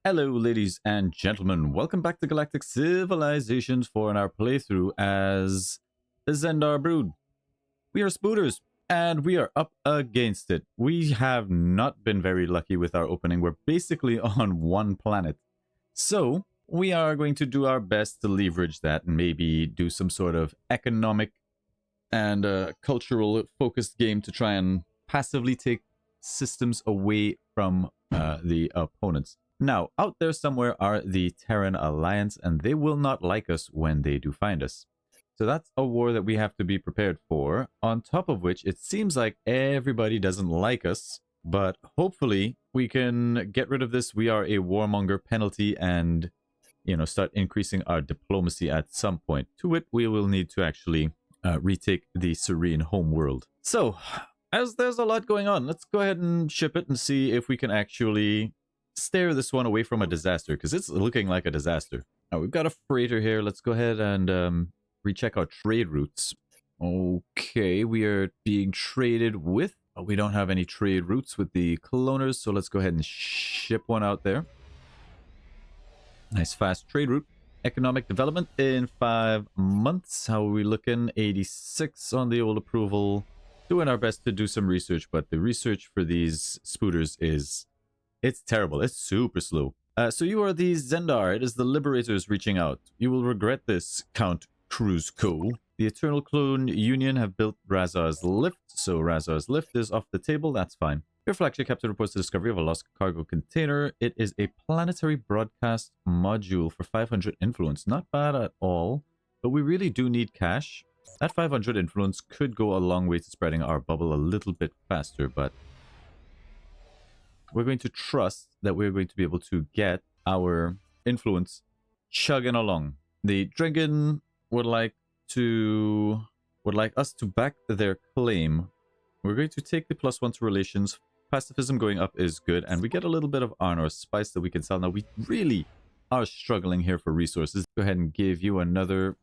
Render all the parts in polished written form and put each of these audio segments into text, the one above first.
Hello, ladies and gentlemen. Welcome back to Galactic Civilizations for our playthrough as the Xendar Brood. We are spooters, and we are up against it. We have not been very lucky with our opening. We're basically on one planet. So, we are going to do our best to leverage that and maybe do some sort of economic and cultural focused game to try and passively take systems away from the opponents. Now, out there somewhere are the Terran Alliance, and they will not like us when they do find us. So that's a war that we have to be prepared for, on top of which it seems like everybody doesn't like us, but hopefully we can get rid of this "we are a warmonger" penalty and, start increasing our diplomacy at some point. To it, we will need to actually retake the serene home world. So, as there's a lot going on, let's go ahead and ship it and see if we can actually steer this one away from a disaster, because it's looking like a disaster. Now, we've got a freighter here. Let's go ahead and recheck our trade routes. Okay, we are being traded with. We don't have any trade routes with the cloners, so let's go ahead and ship one out there. Nice fast trade route. Economic development in 5 months. How are we looking? 86 on the old approval. Doing our best to do some research, but the research for these spooters it's terrible. It's super slow. So you are the Xendar. It is the Liberators reaching out. You will regret this, Count Cruzco. The Eternal Clone Union have built Razar's Lift, so Razar's Lift is off the table. That's fine. Your flagship captain reports the discovery of a lost cargo container. It is a planetary broadcast module for 500 influence. Not bad at all, but we really do need cash. That 500 influence could go a long way to spreading our bubble a little bit faster, but we're going to trust that we're going to be able to get our influence chugging along. The Dragon would like us to back their claim. We're going to take the +1 to relations. Pacifism going up is good, and we get a little bit of honor spice that we can sell. Now, we really are struggling here for resources. Go ahead and give you another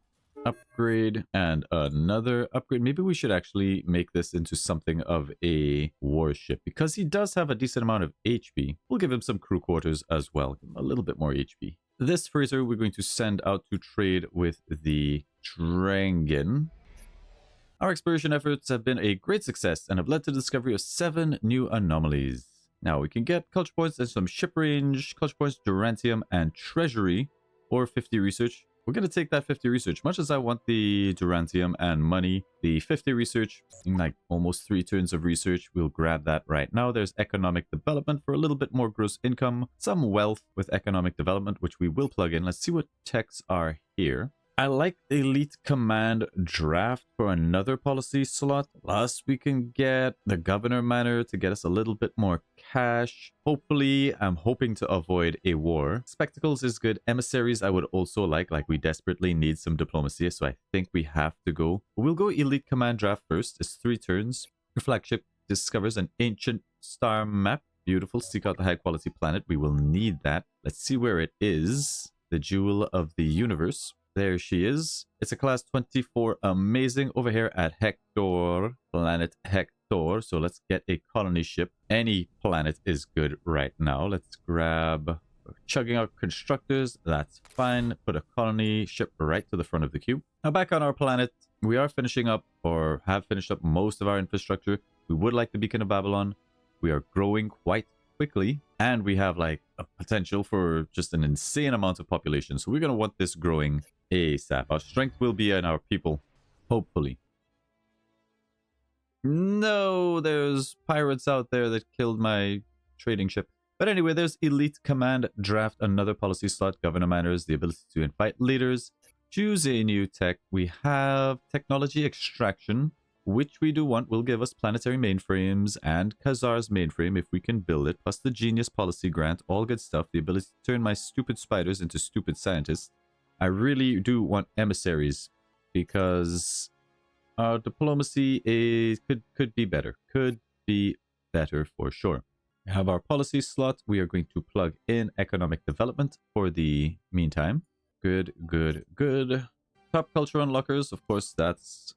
upgrade and another upgrade. Maybe we should actually make this into something of a warship, because he does have a decent amount of HP. We'll give him some crew quarters as well, give him a little bit more HP. This freighter we're going to send out to trade with the Dragon. Our exploration efforts have been a great success and have led to the discovery of 7 new anomalies. Now we can get culture points and some ship range, culture points, durantium, and treasury, or 50 research. We're going to take that 50 research. Much as I want the durantium and money, the 50 research, in like almost 3 turns of research, we'll grab that right now. There's economic development for a little bit more gross income, some wealth with economic development, which we will plug in. Let's see what techs are here. I like Elite Command Draft for another policy slot. Plus, we can get the Governor Manor to get us a little bit more cash. Hopefully, I'm hoping to avoid a war. Spectacles is good. Emissaries I would also like we desperately need some diplomacy, so I think we have to go. We'll go Elite Command Draft first. It's 3 turns. Your flagship discovers an ancient star map. Beautiful. Seek out the high quality planet. We will need that. Let's see where it is. The Jewel of the Universe. There she is. It's a class 24. Amazing. Over here at Hector. Planet Hector. So let's get a colony ship. Any planet is good right now. Let's grab... chugging out constructors. That's fine. Put a colony ship right to the front of the queue. Now back on our planet. We are finishing up, or have finished up, most of our infrastructure. We would like the Beacon of Babylon. We are growing quite quickly. And we have like a potential for just an insane amount of population. So we're going to want this growing ASAP. Our strength will be in our people, hopefully. No, there's pirates out there that killed my trading ship. But anyway, there's Elite Command Draft, another policy slot. Governor Manners, the ability to invite leaders. Choose a new tech. We have Technology Extraction, which we do want, will give us planetary mainframes and Khazar's mainframe if we can build it, plus the Genius Policy Grant, all good stuff. The ability to turn my stupid spiders into stupid scientists. I really do want emissaries, because our diplomacy could be better. Could be better for sure. We have our policy slot. We are going to plug in economic development for the meantime. Good, good, good. Top culture unlockers, of course, that's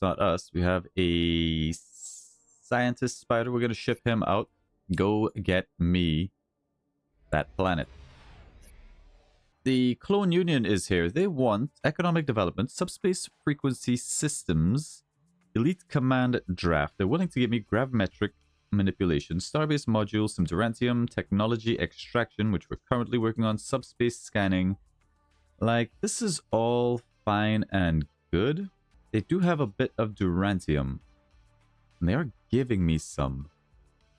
not us. We have a scientist spider. We're going to ship him out. Go get me that planet. The Clone Union is here. They want economic development, subspace frequency systems, elite command draft. They're willing to give me gravimetric manipulation, starbase modules, some durantium, technology extraction, which we're currently working on, subspace scanning. Like, this is all fine and good. They do have a bit of durantium, and they are giving me some.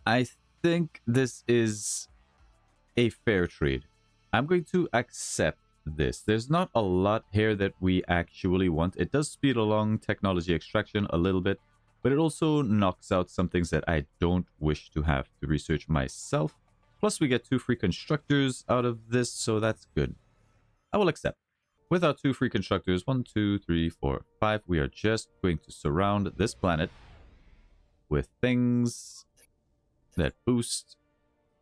I think this is a fair trade. I'm going to accept this. There's not a lot here that we actually want. It does speed along technology extraction a little bit, but it also knocks out some things that I don't wish to have to research myself. Plus, we get 2 free constructors out of this, so that's good. I will accept. With our 2 free constructors, 1, 2, 3, 4, 5, we are just going to surround this planet with things that boost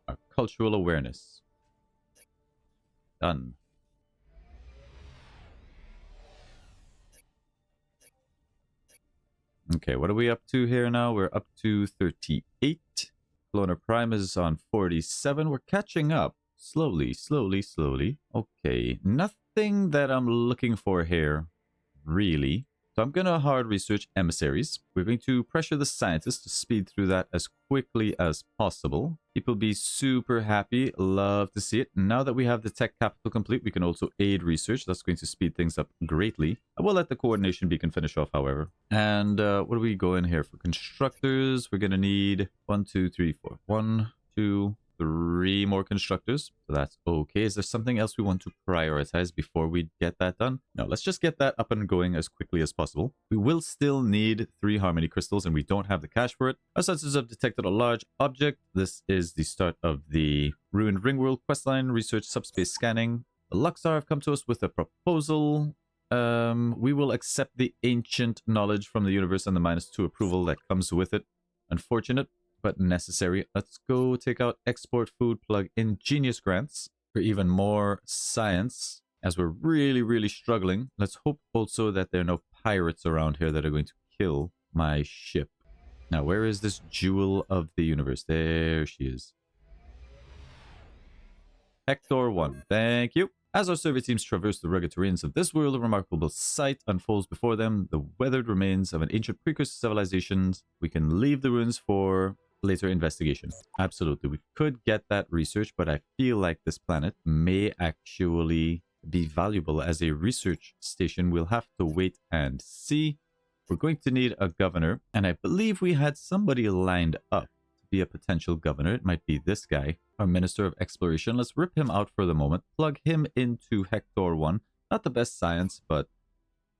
our cultural awareness. Done. Okay, what are we up to here now? We're up to 38. Cloner Prime is on 47. We're catching up. Slowly, slowly, slowly. Okay, nothing that I'm looking for here, really. So I'm going to hard research emissaries. We're going to pressure the scientists to speed through that as quickly as possible. People be super happy. Love to see it. Now that we have the tech capital complete, we can also aid research. That's going to speed things up greatly. I will let the coordination beacon finish off, however. And what do we go in here for constructors? We're going to need 1, 2, 3, 4. 1, 2, 3 more constructors, so that's okay. Is there something else we want to prioritize before we get that done? No, let's just get that up and going as quickly as possible. We will still need 3 harmony crystals, and we don't have the cash for it. Our sensors have detected a large object. This is the start of the Ruined Ringworld questline. Research subspace scanning. The Luxar have come to us with a proposal. We will accept the ancient knowledge from the universe and the -2 approval that comes with it. Unfortunate, but necessary. Let's go take out export food, plug in genius grants for even more science, as we're really struggling. Let's hope also that there are no pirates around here that are going to kill my ship. Now, where is this jewel of the universe? There she is. Hector 1, thank you. As our survey teams traverse the rugged terrains of this world, a remarkable sight unfolds before them. The weathered remains of an ancient precursor civilizations. We can leave the ruins for later investigation. Absolutely. We could get that research, but I feel like this planet may actually be valuable as a research station. We'll have to wait and see. We're going to need a governor, and I believe we had somebody lined up to be a potential governor. It might be this guy, our Minister of Exploration. Let's rip him out for the moment, plug him into Hector 1. Not the best science, but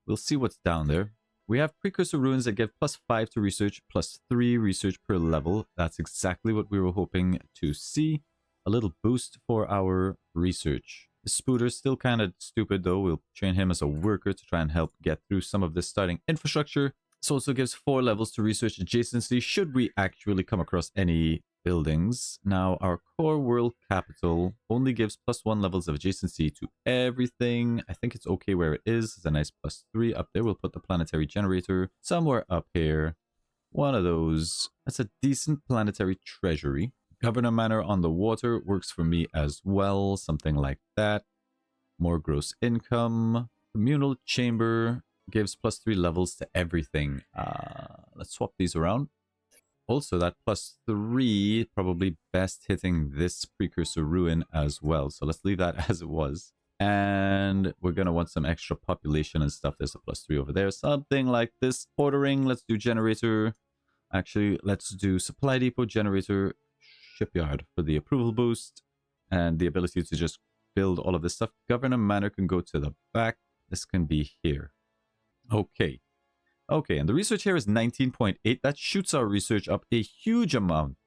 we'll see what's down there. We have precursor ruins that give +5 to research, +3 research per level. That's exactly what we were hoping to see. A little boost for our research. The Spooter's still kind of stupid though. We'll train him as a worker to try and help get through some of this starting infrastructure. This also gives 4 levels to research adjacency should we actually come across any buildings. Now, our core world capital only gives +1 levels of adjacency to everything. I think it's okay where it is. It's a nice +3 up there. We'll put the planetary generator somewhere up here. One of those. That's a decent planetary treasury. Governor Manor on the water works for me as well. Something like that. More gross income. Communal chamber gives +3 levels to everything. Let's swap these around. Also, that +3 probably best hitting this precursor ruin as well. So let's leave that as it was. And we're going to want some extra population and stuff. There's a +3 over there. Something like this. Ordering. Let's do generator. Actually, let's do supply depot, generator, shipyard for the approval boost. And the ability to just build all of this stuff. Governor Manor can go to the back. This can be here. Okay. Okay, and the research here is 19.8. That shoots our research up a huge amount.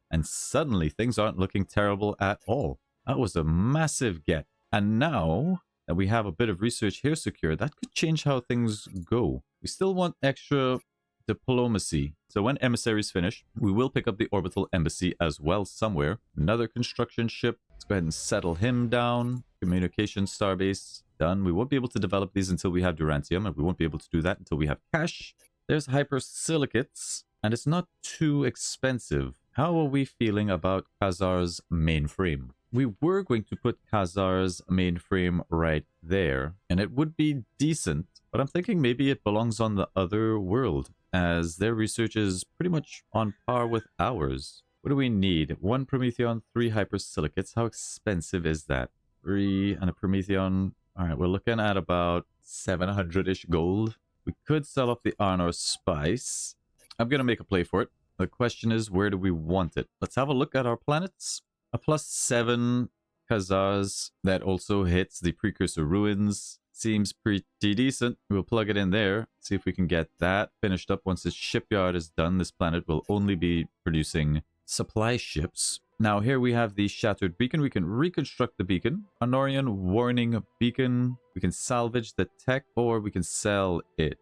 And suddenly things aren't looking terrible at all. That was a massive get. And now that we have a bit of research here secured, that could change how things go. We still want extra diplomacy. So when emissaries finish, we will pick up the orbital embassy as well somewhere. Another construction ship. Let's go ahead and settle him down. Communication starbase. Done. We won't be able to develop these until we have durantium, and we won't be able to do that until we have cash. There's hypersilicates, and it's not too expensive. How are we feeling about Khazar's mainframe? We were going to put Khazar's mainframe right there, and it would be decent, but I'm thinking maybe it belongs on the other world, as their research is pretty much on par with ours. What do we need? 1 Prometheon, 3 hypersilicates. How expensive is that? 3 and a Prometheon. Alright, we're looking at about 700-ish gold. We could sell off the Arnor Spice. I'm going to make a play for it. The question is, where do we want it? Let's have a look at our planets. A +7 Khazars that also hits the Precursor Ruins. Seems pretty decent. We'll plug it in there. See if we can get that finished up. Once this shipyard is done, this planet will only be producing supply ships. Now here we have the Shattered Beacon. We can reconstruct the beacon. Honorian Warning Beacon. We can salvage the tech or we can sell it.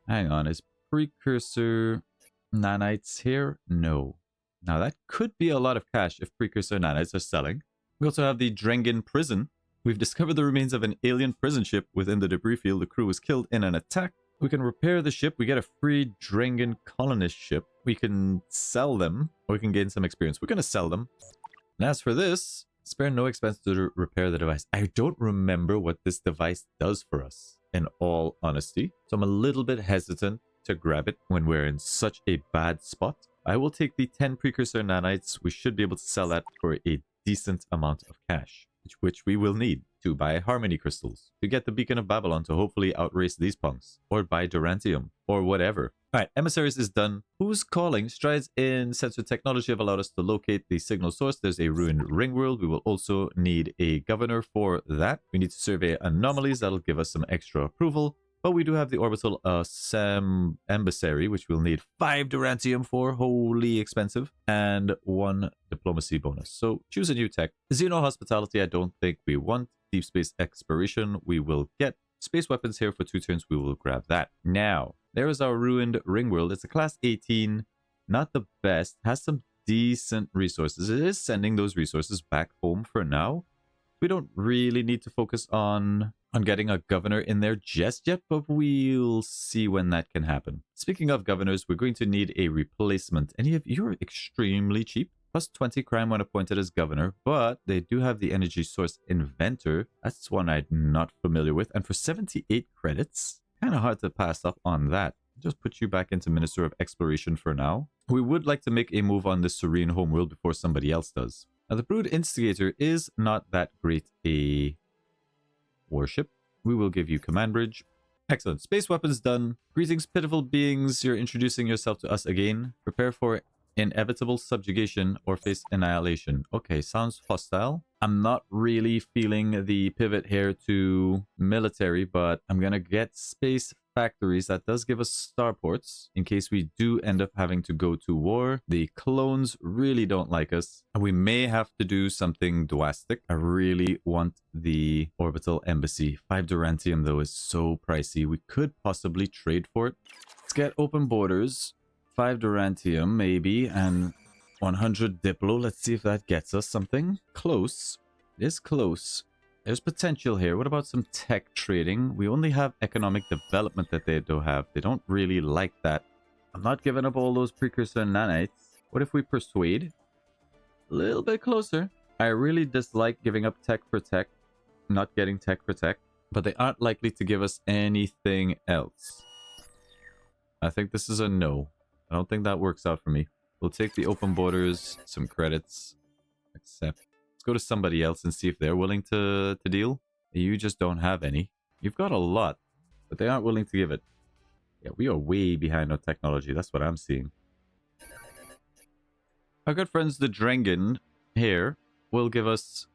Hang on, is Precursor Nanites here? No. Now that could be a lot of cash if Precursor Nanites are selling. We also have the Drengen Prison. We've discovered the remains of an alien prison ship within the debris field. The crew was killed in an attack. We can repair the ship. We get a free Drengen colonist ship. We can sell them, or we can gain some experience. We're going to sell them. And as for this, spare no expense to repair the device. I don't remember what this device does for us, in all honesty. So I'm a little bit hesitant to grab it when we're in such a bad spot. I will take the 10 Precursor Nanites. We should be able to sell that for a decent amount of cash, which we will need to buy Harmony Crystals, to get the Beacon of Babylon to hopefully outrace these punks, or buy Durantium, or whatever. Alright, Emissaries is done. Who's calling? Strides in sensor technology have allowed us to locate the signal source. There's a ruined ring world. We will also need a governor for that. We need to survey anomalies. That'll give us some extra approval. But we do have the orbital emissary, which we'll need 5 Durantium for, wholly expensive, and 1 diplomacy bonus. So choose a new tech. Xeno Hospitality, I don't think we want. Deep Space Exploration, we will get. Space Weapons here for 2 turns, we will grab that. Now, there is our ruined ring world. It's a class 18, not the best, has some decent resources. It is sending those resources back home for now. We don't really need to focus on getting a governor in there just yet, but we'll see when that can happen. Speaking of governors, we're going to need a replacement. Any of you are extremely cheap. +20 crime when appointed as governor, but they do have the energy source inventor. That's one I'm not familiar with. And for 78 credits, kind of hard to pass up on that. Just put you back into Minister of Exploration for now. We would like to make a move on this serene homeworld before somebody else does. Now, the Brood Instigator is not that great a warship. We will give you Command Bridge. Excellent. Space weapons done. Greetings, pitiful beings. You're introducing yourself to us again. Prepare for inevitable subjugation or face annihilation. Okay, sounds hostile. I'm not really feeling the pivot here to military, but I'm gonna get space factories. That does give us starports in case we do end up having to go to war. The clones really don't like us, and we may have to do something drastic. I really want the orbital embassy. 5 Durantium though is so pricey. We could possibly trade for it. Let's get open borders. 5 Durantium maybe, and 100 Diplo. Let's see if that gets us something. Close. It is close. There's potential here. What about some tech trading? We only have economic development that they do have. They don't really like that. I'm not giving up all those precursor nanites. What if we persuade? A little bit closer. I really dislike giving up tech for tech. Not getting tech for tech. But they aren't likely to give us anything else. I think this is a no. I don't think that works out for me. We'll take the open borders, some credits, accept. Let's go to somebody else and see if they're willing to deal. You just don't have any. You've got a lot, but they aren't willing to give it. Yeah, we are way behind on technology. That's what I'm seeing. Our good friends, the Drengen, here, will give us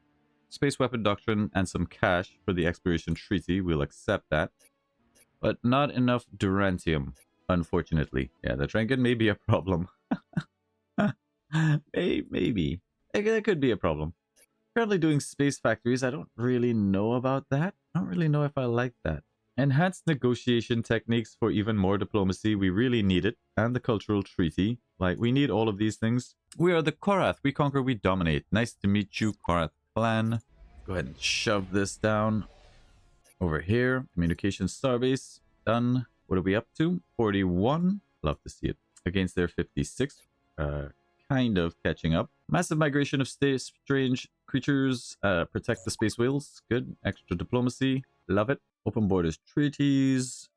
space weapon doctrine and some cash for the exploration treaty. We'll accept that. But not enough Durantium. Unfortunately. Yeah, the Drengen may be a problem. Maybe. That could be a problem. Currently doing space factories. I don't really know about that. I don't really know if I like that. Enhanced negotiation techniques for even more diplomacy. We really need it. And the cultural treaty. Like, we need all of these things. We are the Korath. We conquer, we dominate. Nice to meet you, Korath clan. Go ahead and shove this down over here. Communication starbase. Done. What are we up to? 41. Love to see it. Against their 56. Kind of catching up. Massive migration of strange creatures. Protect the space whales. Good. Extra diplomacy. Love it. Open borders treaties.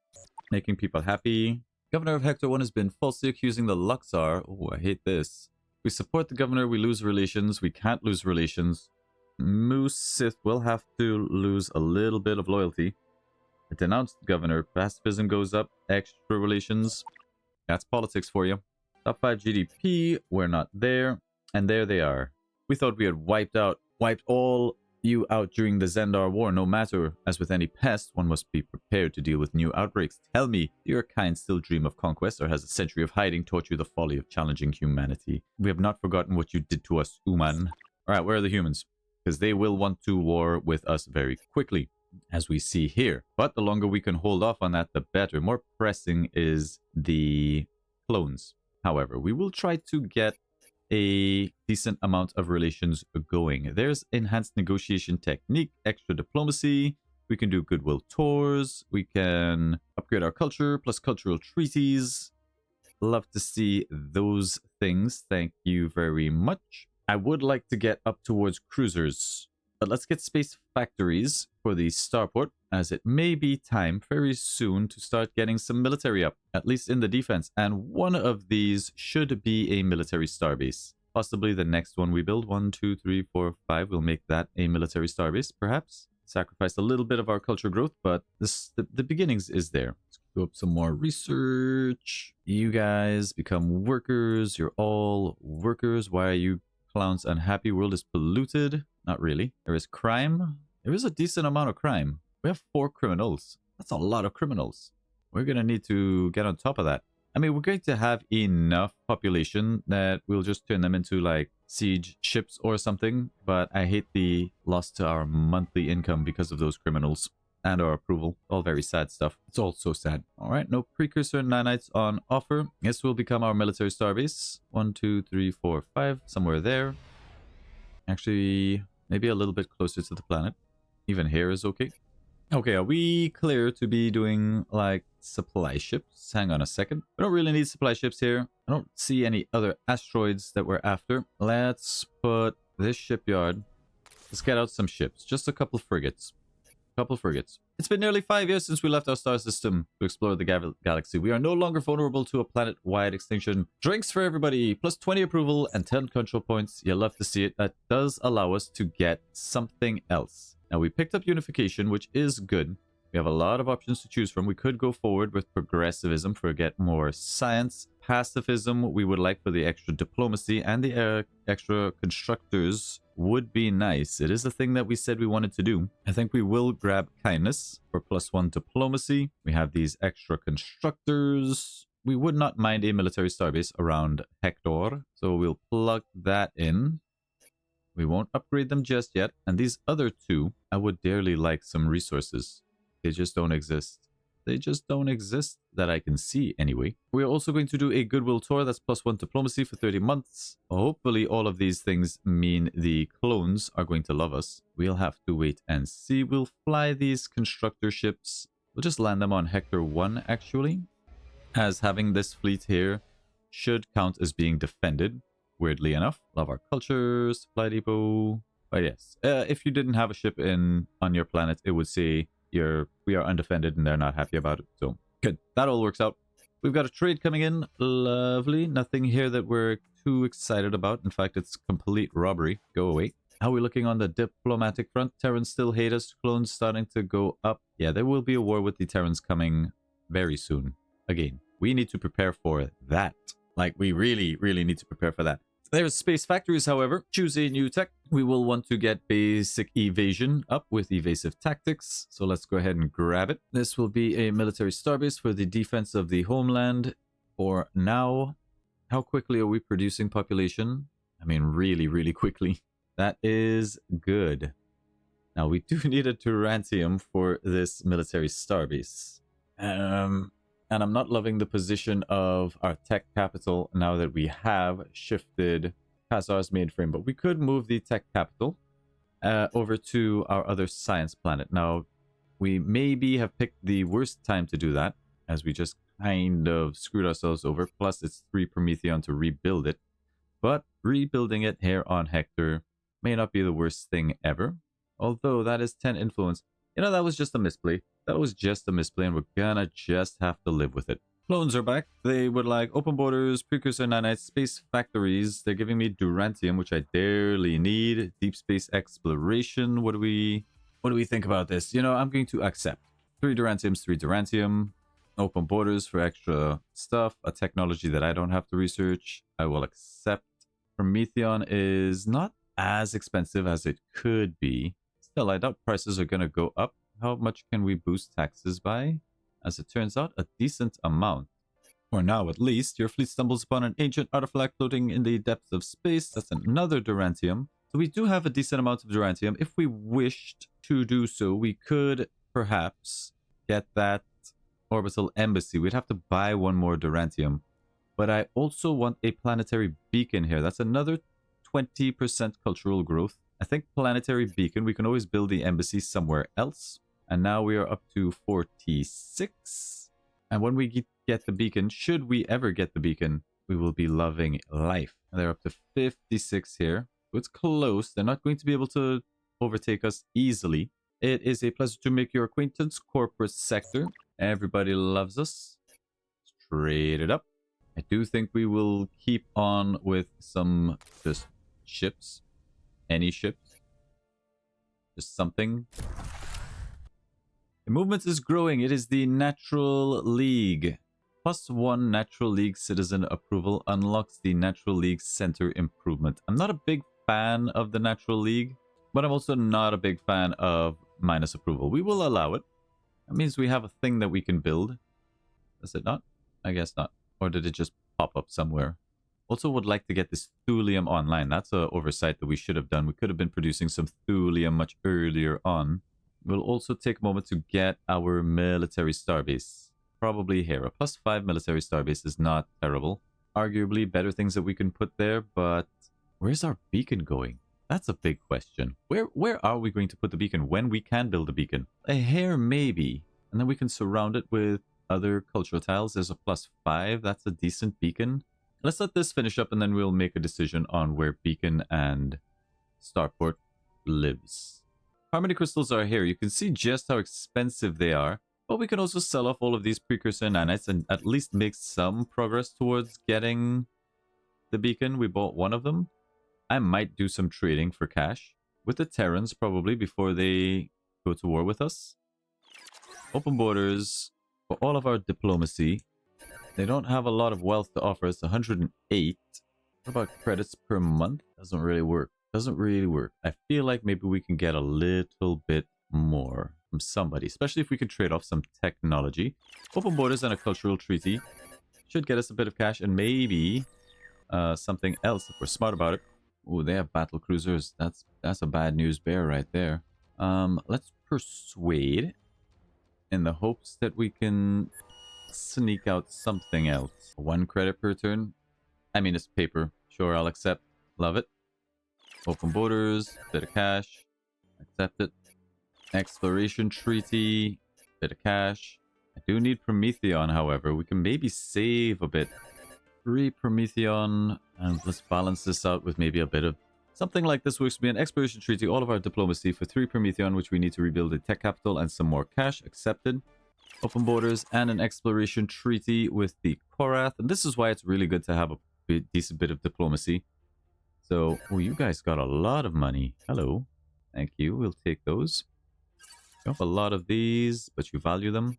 Making people happy. Governor of Hector 1 has been falsely accusing the Luxar. Oh, I hate this. We support the governor. We lose relations. We can't lose relations. Moose Sith will have to lose a little bit of loyalty. Denounce the governor. Pacifism goes up. Extra relations. That's politics for you. Top 5 GDP. We're not there. And there they are. We thought we had wiped all you out during the Xendar War. No matter, as with any pest, one must be prepared to deal with new outbreaks. Tell me, do your kind still dream of conquest, or has a century of hiding taught you the folly of challenging humanity? We have not forgotten what you did to us, Uman. Alright, where are the humans? Because they will want to war with us very quickly, as we see here. But the longer we can hold off on that, the better. More pressing is the clones. However, we will try to get a decent amount of relations going. There's enhanced negotiation technique, extra diplomacy. We can do goodwill tours. We can upgrade our culture, plus cultural treaties. Love to see those things. Thank you very much. I would like to get up towards cruisers, but let's get space factories for the starport, as it may be time very soon to start getting some military up, at least in the defense. And one of these should be a military starbase. Possibly the next one we build. 1, 2, 3, 4, 5. We'll make that a military starbase, perhaps. Sacrifice a little bit of our culture growth, but the beginnings is there. Let's go up some more research. You guys become workers. You're all workers. Why are you clowns unhappy? World is polluted. Not really. There is crime. There is a decent amount of crime. We have 4 criminals. That's a lot of criminals. We're going to need to get on top of that. I mean, we're going to have enough population that we'll just turn them into like siege ships or something. But I hate the loss to our monthly income because of those criminals and our approval. All very sad stuff. It's all so sad. All right, no precursor nanites on offer. This will become our military starbase. 1, 2, 3, 4, 5. Somewhere there. Actually, maybe a little bit closer to the planet. Even here is okay. Okay, are we clear to be doing like supply ships? Hang on a second. We don't really need supply ships here. I don't see any other asteroids that we're after. Let's put this shipyard. Let's get out some ships. Just a couple frigates. It's been nearly 5 years since we left our star system to explore the galaxy. We are no longer vulnerable to a planet-wide extinction. Drinks for everybody, plus 20 approval and 10 control points. You'll love to see it. That does allow us to get something else. Now, we picked up unification, which is good. We have a lot of options to choose from. We could go forward with progressivism for get more science. Pacifism, we would like for the extra diplomacy, and the extra constructors would be nice. It is a thing that we said we wanted to do. I think we will grab kindness for +1 diplomacy. We have these extra constructors. We would not mind a military starbase around Hector, so we'll plug that in. We won't upgrade them just yet. And these other 2, I would dearly like some resources. They just don't exist. They just don't exist that I can see anyway. We're also going to do a goodwill tour. That's +1 diplomacy for 30 months. Hopefully all of these things mean the clones are going to love us. We'll have to wait and see. We'll fly these constructor ships. We'll just land them on Hector 1 actually, as having this fleet here should count as being defended. Weirdly enough. Love our culture, supply depot. But yes, if you didn't have a ship on your planet, it would say we are undefended and they're not happy about it. So good. That all works out. We've got a trade coming in. Lovely. Nothing here that we're too excited about. In fact, it's complete robbery. Go away. How are we looking on the diplomatic front? Terrans still hate us. Clones starting to go up. Yeah, there will be a war with the Terrans coming very soon. Again, we need to prepare for that. Like, we really, really need to prepare for that. There's space factories, however. Choose a new tech. We will want to get basic evasion up with evasive tactics. So let's go ahead and grab it. This will be a military starbase for the defense of the homeland for now. How quickly are we producing population? I mean, really, really quickly. That is good. Now, we do need a Tarantium for this military starbase. And I'm not loving the position of our tech capital now that we have shifted Khazar's mainframe. But we could move the tech capital over to our other science planet. Now, we maybe have picked the worst time to do that, as we just kind of screwed ourselves over. Plus, it's 3 Prometheon to rebuild it. But rebuilding it here on Hector may not be the worst thing ever. Although that is 10 influence. You know, that was just a misplay. That was just a misplay, and we're gonna just have to live with it. Clones are back. They would like open borders, precursor nanites, space factories. They're giving me Durantium, which I barely need. Deep space exploration. What do we think about this? You know, I'm going to accept. 3 Durantiums, 3 Durantium. Open borders for extra stuff. A technology that I don't have to research. I will accept. Prometheon is not as expensive as it could be. Still, I doubt prices are going to go up. How much can we boost taxes by? As it turns out, a decent amount. For now, at least, your fleet stumbles upon an ancient artifact floating in the depths of space. That's another Durantium. So we do have a decent amount of Durantium. If we wished to do so, we could perhaps get that orbital embassy. We'd have to buy one more Durantium. But I also want a planetary beacon here. That's another 20% cultural growth. I think planetary beacon, we can always build the embassy somewhere else. And now we are up to 46. And when we get the beacon, should we ever get the beacon, we will be loving life. And they're up to 56 here. So it's close. They're not going to be able to overtake us easily. It is a pleasure to make your acquaintance, corporate sector. Everybody loves us. Straight it up. I do think we will keep on with some just ships. Any ships. Just something. The movement is growing. It is the Natural League. +1 Natural League citizen approval unlocks the Natural League Center improvement. I'm not a big fan of the Natural League, but I'm also not a big fan of minus approval. We will allow it. That means we have a thing that we can build. Does it not? I guess not. Or did it just pop up somewhere? Also would like to get this thulium online. That's an oversight that we should have done. We could have been producing some thulium much earlier on. We'll also take a moment to get our military starbase. Probably here. A +5 military starbase is not terrible. Arguably better things that we can put there, but where's our beacon going? That's a big question. Where are we going to put the beacon when we can build a beacon? A hair maybe. And then we can surround it with other cultural tiles. There's a +5. That's a decent beacon. Let's let this finish up and then we'll make a decision on where beacon and starport lives. Harmony crystals are here. You can see just how expensive they are. But we can also sell off all of these precursor nanites and at least make some progress towards getting the beacon. We bought one of them. I might do some trading for cash with the Terrans probably before they go to war with us. Open borders for all of our diplomacy. They don't have a lot of wealth to offer us. 108. What about credits per month? Doesn't really work. Doesn't really work. I feel like maybe we can get a little bit more from somebody, especially if we could trade off some technology. Open borders and a cultural treaty should get us a bit of cash and maybe something else if we're smart about it. Oh, they have battle cruisers. That's a bad news bear right there. Let's persuade in the hopes that we can sneak out something else. 1 credit per turn. I mean, it's paper. Sure, I'll accept. Love it. Open borders, bit of cash. Accept it. Exploration treaty, bit of cash. I do need Prometheon, however. We can maybe save a bit. 3 Prometheon, and let's balance this out with maybe a bit of something like this. Works to be an exploration treaty, all of our diplomacy for 3 Prometheon, which we need to rebuild a tech capital and some more cash. Accepted. Open borders and an exploration treaty with the Korath. And this is why it's really good to have a decent bit of diplomacy. So, oh, you guys got a lot of money. Hello. Thank you. We'll take those. You have a lot of these, but you value them.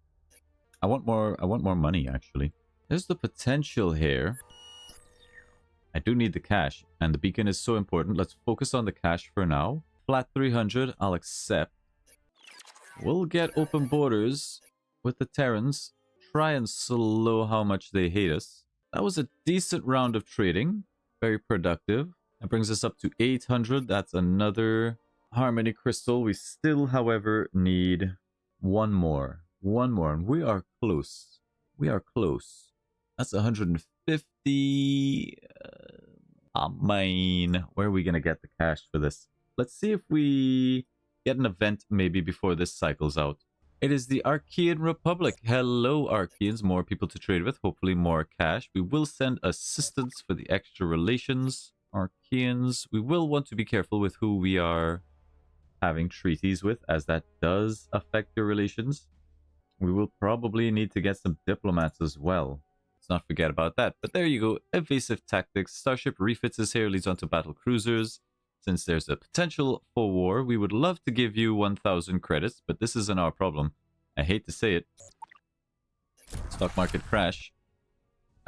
I want more money, actually. There's the potential here. I do need the cash, and the beacon is so important. Let's focus on the cash for now. Flat 300, I'll accept. We'll get open borders with the Terrans. Try and slow how much they hate us. That was a decent round of trading. Very productive. That brings us up to 800. That's another Harmony Crystal. We still, however, need one more. One more, and we are close. We are close. That's 150. I mean, where are we going to get the cash for this? Let's see if we get an event maybe before this cycles out. It is the Archean Republic. Hello, Archeans. More people to trade with. Hopefully more cash. We will send assistance for the extra relations. Archeans. We will want to be careful with who we are having treaties with, as that does affect your relations. We will probably need to get some diplomats as well. Let's not forget about that. But there you go. Evasive tactics. Starship refits is here, leads on to battle cruisers. Since there's a potential for war, we would love to give you 1,000 credits, but this isn't our problem. I hate to say it. Stock market crash.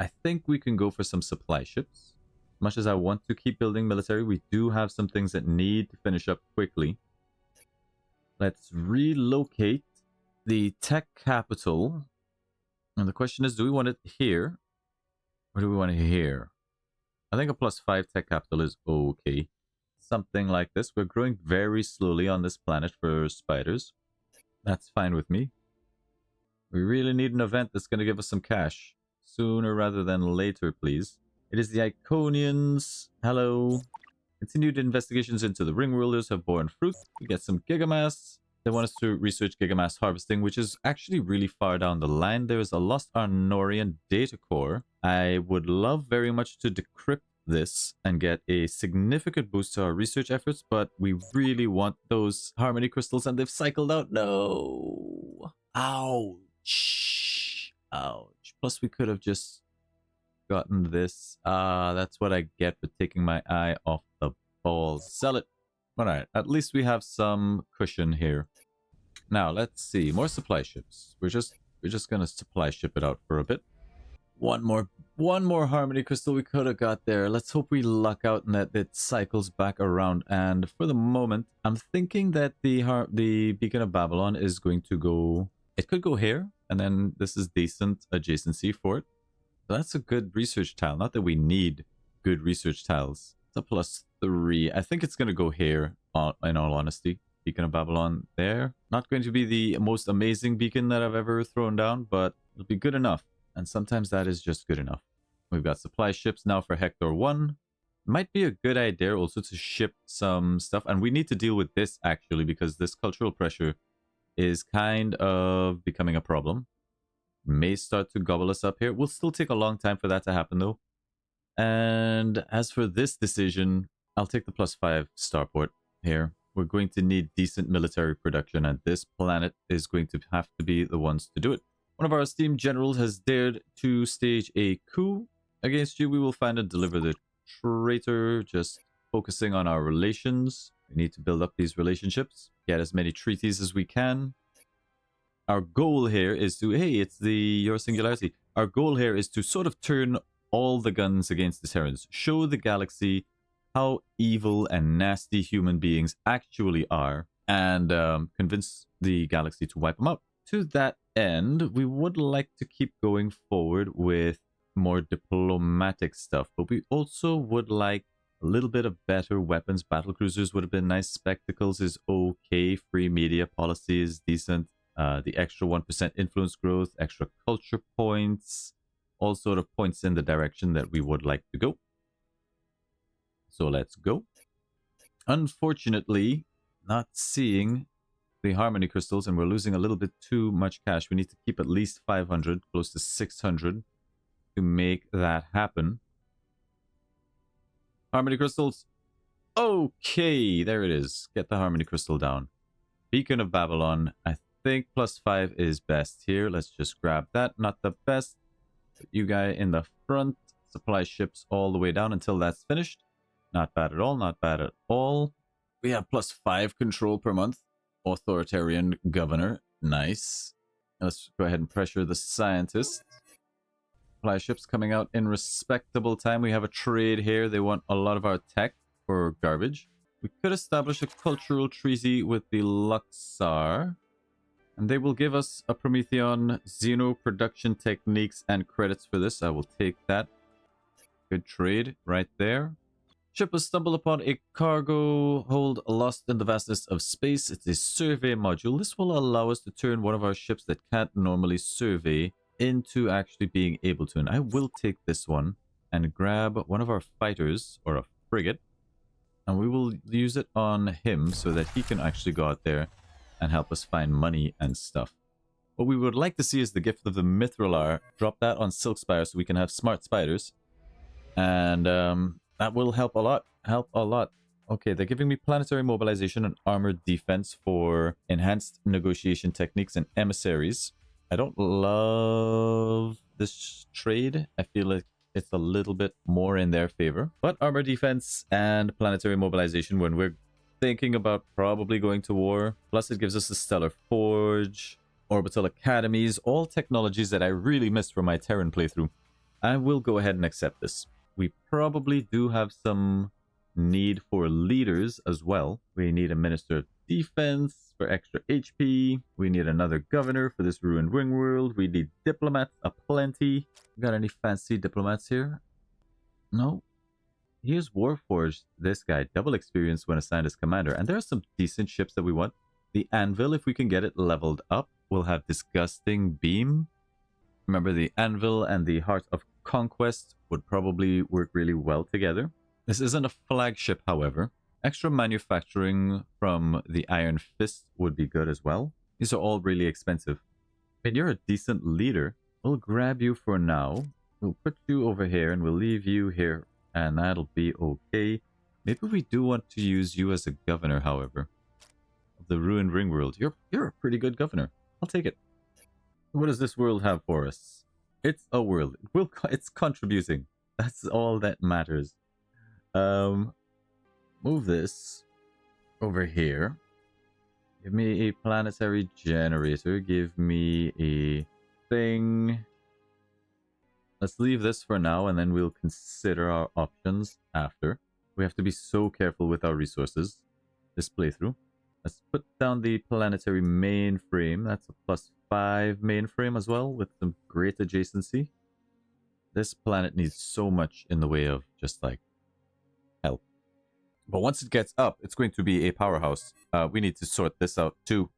I think we can go for some supply ships. Much as I want to keep building military, we do have some things that need to finish up quickly. Let's relocate the tech capital. And the question is, do we want it here? Or do we want it here? I think a +5 tech capital is okay. Something like this. We're growing very slowly on this planet for spiders. That's fine with me. We really need an event that's going to give us some cash. Sooner rather than later, please. It is the Iconians. Hello. Continued investigations into the ring rulers have borne fruit. We get some gigamass. They want us to research gigamass harvesting, which is actually really far down the line. There is a lost Arnorian data core. I would love very much to decrypt this and get a significant boost to our research efforts, but we really want those harmony crystals, and they've cycled out. No. Ouch. Ouch. Plus, we could have just gotten this. That's what I get for taking my eye off the ball. Sell it. Alright, at least we have some cushion here. Now, let's see. More supply ships. We're just gonna supply ship it out for a bit. One more harmony crystal we could have got there. Let's hope we luck out and that it cycles back around. And for the moment, I'm thinking that the Beacon of Babylon is going to go... It could go here, and then this is decent adjacency for it. So that's a good research tile. Not that we need good research tiles. It's a +3. I think it's going to go here, in all honesty. Beacon of Babylon there. Not going to be the most amazing beacon that I've ever thrown down, but it'll be good enough. And sometimes that is just good enough. We've got supply ships now for Hector 1. Might be a good idea also to ship some stuff. And we need to deal with this, actually, because this cultural pressure is kind of becoming a problem. May start to gobble us up here. Will still take a long time for that to happen, though. And as for this decision, I'll take the +5 starport here. We're going to need decent military production, and this planet is going to have to be the ones to do it. One of our esteemed generals has dared to stage a coup against you. We will find and deliver the traitor, just focusing on our relations. We need to build up these relationships, get as many treaties as we can. Our goal here is to... Hey, it's your singularity. Our goal here is to sort of turn all the guns against the Terrans. Show the galaxy how evil and nasty human beings actually are, and convince the galaxy to wipe them out. To that end, we would like to keep going forward with more diplomatic stuff, but we also would like a little bit of better weapons. Battle cruisers would have been nice. Spectacles is okay. Free media policy is decent. The extra 1% influence growth, extra culture points, all sort of points in the direction that we would like to go. So let's go. Unfortunately, not seeing the harmony crystals, and we're losing a little bit too much cash. We need to keep at least 500, close to 600 to make that happen. Harmony crystals. Okay, there it is. Get the harmony crystal down. Beacon of Babylon. I think +5 is best here. Let's just grab that. Not the best. Put you guy in the front. Supply ships all the way down until that's finished. Not bad at all. Not bad at all. We have +5 control per month. Authoritarian governor. Nice. Let's go ahead and pressure the scientists. Supply ships coming out in respectable time. We have a trade here. They want a lot of our tech for garbage. We could establish a cultural treaty with the Luxar, and they will give us a Prometheon, Xeno production techniques, and credits for this. I will take that. Good trade right there. Ship has stumbled upon a cargo hold lost in the vastness of space. It's a survey module. This will allow us to turn one of our ships that can't normally survey into actually being able to. And I will take this one and grab one of our fighters, or a frigate, and we will use it on him so that he can actually go out there and help us find money and stuff. What we would like to see is the gift of the Mithralar. Drop that on Silk Spire so we can have smart spiders. And That will help a lot. Help a lot. Okay, they're giving me planetary mobilization and armored defense for enhanced negotiation techniques and emissaries. I don't love this trade. I feel like it's a little bit more in their favor. But armor defense and planetary mobilization when we're thinking about probably going to war. Plus it gives us a stellar forge, orbital academies, all technologies that I really missed from my Terran playthrough. I will go ahead and accept this. We probably do have some need for leaders as well. We need a minister of defense for extra HP. We need another governor for this ruined ring world. We need diplomats aplenty. Got any fancy diplomats here? No. Here's Warforged. This guy, double experience when assigned as commander. And there are some decent ships that we want. The Anvil, if we can get it leveled up, will have Disgusting Beam. Remember, the Anvil and the Heart of Conquest would probably work really well together. This isn't a flagship, however. Extra manufacturing from the Iron Fist would be good as well. These are all really expensive. And you're a decent leader. We'll grab you for now. We'll put you over here and we'll leave you here. And that'll be okay. Maybe we do want to use you as a governor, however. Of the ruined ring world. You're a pretty good governor. I'll take it. What does this world have for us? It's a world. It's contributing. That's all that matters. Move this over here. Give me a planetary generator. Give me a thing. Let's leave this for now, and then we'll consider our options after. We have to be so careful with our resources this playthrough. Let's put down the planetary mainframe. That's a +5 mainframe as well, with some great adjacency. This planet needs so much in the way of just like help. But once it gets up, it's going to be a powerhouse. We need to sort this out too.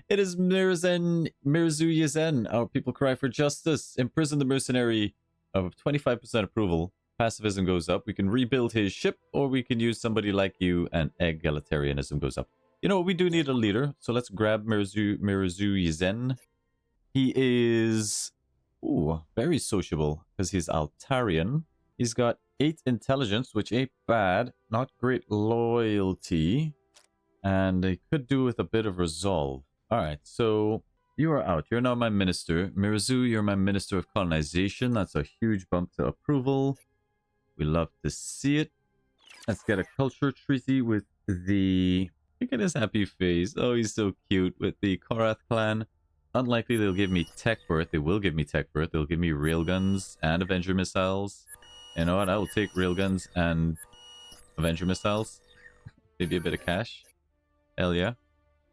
It is Mirzu Yazen. Our people cry for justice. Imprison the mercenary of 25% approval. Pacifism goes up. We can rebuild his ship, or we can use somebody like you, and egalitarianism goes up. You know, we do need a leader, so let's grab Mirzu Yazen. He is very sociable because he's Altarian. He's got 8 intelligence, which ain't bad. Not great loyalty. And they could do with a bit of resolve. Alright, so you are out. You're now my minister. Mirzu, you're my minister of colonization. That's a huge bump to approval. We love to see it. Let's get a culture treaty with the... Look at his happy face. Oh, he's so cute. With the Korath clan. Unlikely they'll give me tech birth. They will give me tech birth. They'll give me railguns and Avenger missiles. You know what? I will take railguns and Avenger missiles. Maybe a bit of cash. Hell yeah.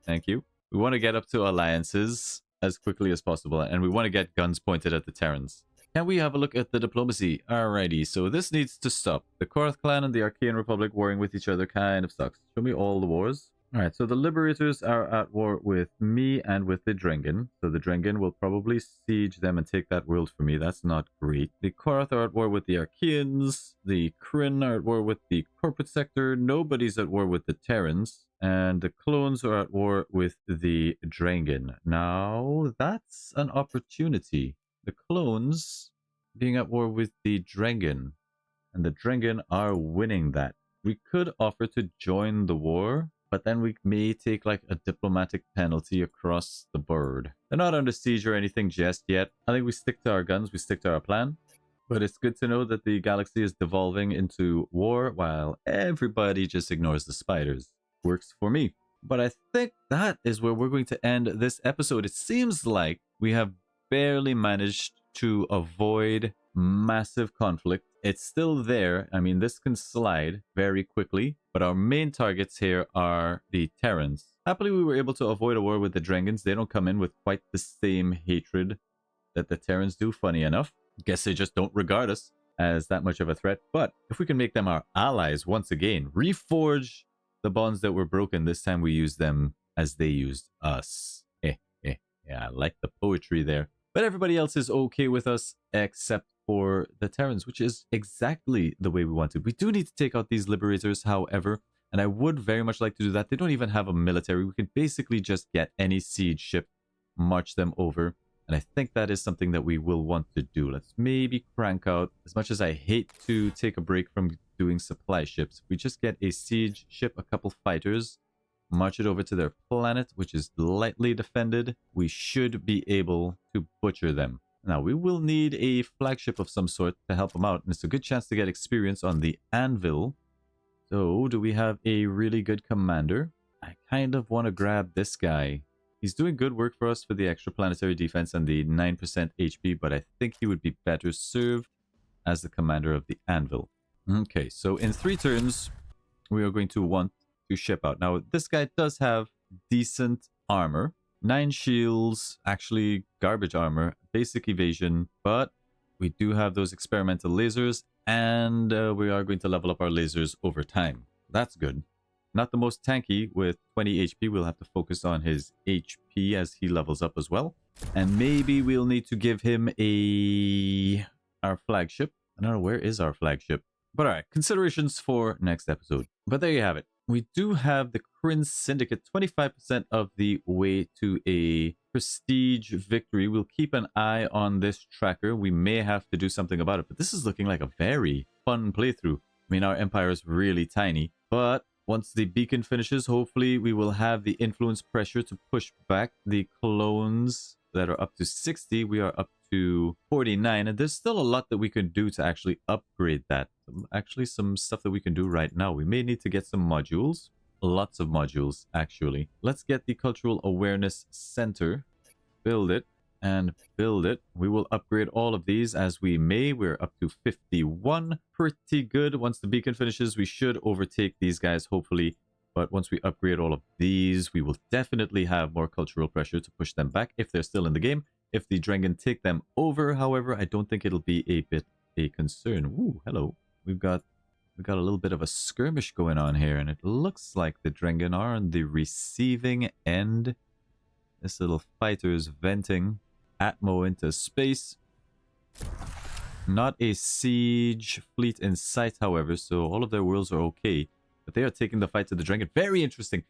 Thank you. We want to get up to alliances as quickly as possible. And we want to get guns pointed at the Terrans. Can we have a look at the diplomacy? Alrighty, so this needs to stop. The Korath clan and the Archaean Republic warring with each other kind of sucks. Show me all the wars. Alright, so the Liberators are at war with me and with the Drengen. So the Drengen will probably siege them and take that world for me. That's not great. The Korath are at war with the Archaeans. The Kryn are at war with the corporate sector. Nobody's at war with the Terrans. And the clones are at war with the Drengen. Now, that's an opportunity. The clones being at war with the Drengen. And the Drengen are winning that. We could offer to join the war, but then we may take like a diplomatic penalty across the board. They're not under siege or anything just yet. I think we stick to our guns, we stick to our plan. But it's good to know that the galaxy is devolving into war while everybody just ignores the spiders. Works for me. But I think that is where we're going to end this episode. It seems like we have barely managed to avoid massive conflict. It's still there. I mean, this can slide very quickly, but our main targets here are the Terrans. Happily, we were able to avoid a war with the Drengens. They don't come in with quite the same hatred that the Terrans do, funny enough. Guess they just don't regard us as that much of a threat. But if we can make them our allies once again, reforge the bonds that were broken, this time we use them as they used us. Yeah, I like the poetry there. But everybody else is okay with us except for the Terrans, which is exactly the way we wanted. We do need to take out these Liberators, however, and I would very much like to do that. They don't even have a military. We can basically just get any siege ship, march them over, And I think that is something that we will want to do. Let's maybe crank out, as much as I hate to take a break from doing supply ships, we just get a siege ship, a couple fighters, march it over to their planet, which is lightly defended. We should be able to butcher them. Now, we will need a flagship of some sort to help them out, and it's a good chance to get experience on the anvil. So, do we have a really good commander? I kind of want to grab this guy. He's doing good work for us for the extra planetary defense and the 9% HP, but I think he would be better served as the commander of the anvil. Okay, so in 3 turns, we are going to want to ship out. Now, this guy does have decent armor. 9 shields, actually garbage armor, basic evasion, but we do have those experimental lasers, and we are going to level up our lasers over time. That's good. Not the most tanky with 20 HP. We'll have to focus on his HP as he levels up as well. And maybe we'll need to give him our flagship. I don't know, where is our flagship? But alright, considerations for next episode. But there you have it. We do have the Kryn Syndicate 25% of the way to a prestige victory. We'll keep an eye on this tracker. We may have to do something about it, but this is looking like a very fun playthrough. I mean, our empire is really tiny, but once the beacon finishes, hopefully we will have the influence pressure to push back the clones that are up to 60. We are up to 49, and there's still a lot that we can do to actually upgrade that. Actually, some stuff that we can do right now. We may need to get some modules. Lots of modules, actually. Let's get the Cultural Awareness Center. Build it and build it. We will upgrade all of these as we may. We're up to 51. Pretty good. Once the beacon finishes, we should overtake these guys, hopefully. But once we upgrade all of these, we will definitely have more cultural pressure to push them back if they're still in the game. If the Drengen take them over, however, I don't think it'll be a bit a concern. Ooh, hello. We've got a little bit of a skirmish going on here, and it looks like the Drengen are on the receiving end. This little fighter is venting Atmo into space. Not a siege fleet in sight, however, so all of their worlds are okay. But they are taking the fight to the Drengen. Very interesting.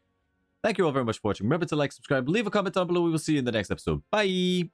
Thank you all very much for watching. Remember to like, subscribe, leave a comment down below. We will see you in the next episode. Bye!